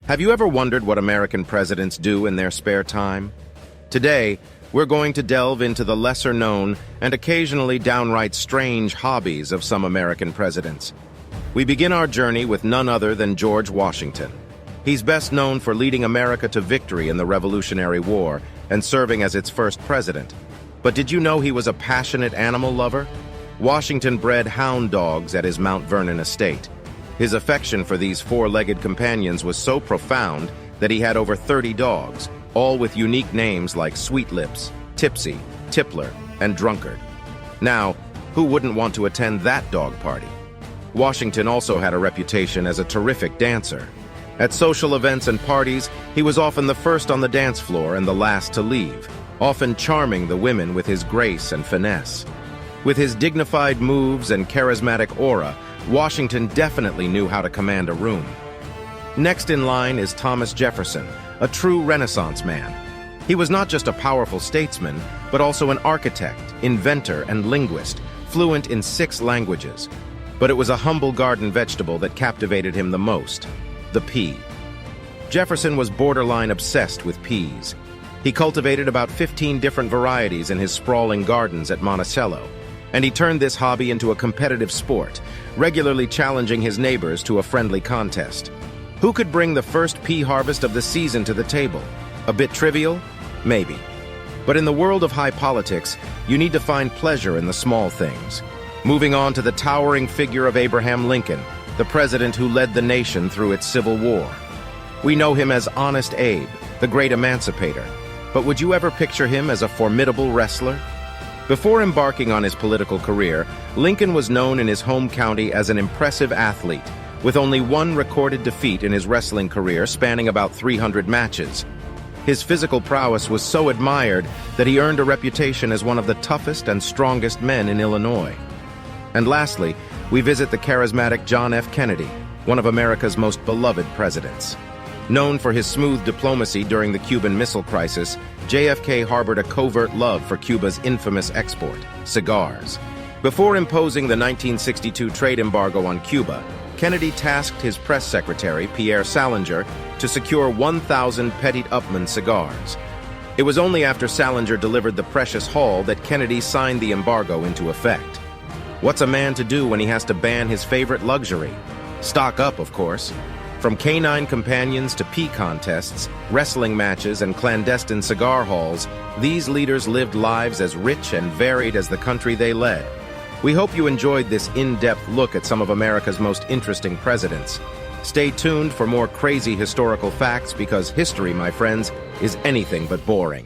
Have you ever wondered what American presidents do in their spare time? Today, we're going to delve into the lesser-known and occasionally downright strange hobbies of some American presidents. We begin our journey with none other than George Washington. He's best known for leading America to victory in the Revolutionary War and serving as its first president. But did you know he was a passionate animal lover? Washington bred hound dogs at his Mount Vernon estate. His affection for these four-legged companions was so profound that he had over 30 dogs, all with unique names like Sweet Lips, Tipsy, Tippler, and Drunkard. Now, who wouldn't want to attend that dog party? Washington also had a reputation as a terrific dancer. At social events and parties, he was often the first on the dance floor and the last to leave, often charming the women with his grace and finesse. With his dignified moves and charismatic aura, Washington definitely knew how to command a room. Next in line is Thomas Jefferson, a true Renaissance man. He was not just a powerful statesman, but also an architect, inventor, and linguist, fluent in 6 languages. But it was a humble garden vegetable that captivated him the most: the pea. Jefferson was borderline obsessed with peas. He cultivated about 15 different varieties in his sprawling gardens at Monticello, and he turned this hobby into a competitive sport, regularly challenging his neighbors to a friendly contest. Who could bring the first pea harvest of the season to the table? A bit trivial? Maybe. But in the world of high politics, you need to find pleasure in the small things. Moving on to the towering figure of Abraham Lincoln, the president who led the nation through its Civil War. We know him as Honest Abe, the great emancipator. But would you ever picture him as a formidable wrestler? Before embarking on his political career, Lincoln was known in his home county as an impressive athlete, with only one recorded defeat in his wrestling career spanning about 300 matches. His physical prowess was so admired that he earned a reputation as one of the toughest and strongest men in Illinois. And lastly, we visit the charismatic John F. Kennedy, one of America's most beloved presidents. Known for his smooth diplomacy during the Cuban Missile Crisis, JFK harbored a covert love for Cuba's infamous export, cigars. Before imposing the 1962 trade embargo on Cuba, Kennedy tasked his press secretary, Pierre Salinger, to secure 1,000 Petit Upmann cigars. It was only after Salinger delivered the precious haul that Kennedy signed the embargo into effect. What's a man to do when he has to ban his favorite luxury? Stock up, of course. From canine companions to pea contests, wrestling matches, and clandestine cigar hauls, these leaders lived lives as rich and varied as the country they led. We hope you enjoyed this in-depth look at some of America's most interesting presidents. Stay tuned for more crazy historical facts because history, my friends, is anything but boring.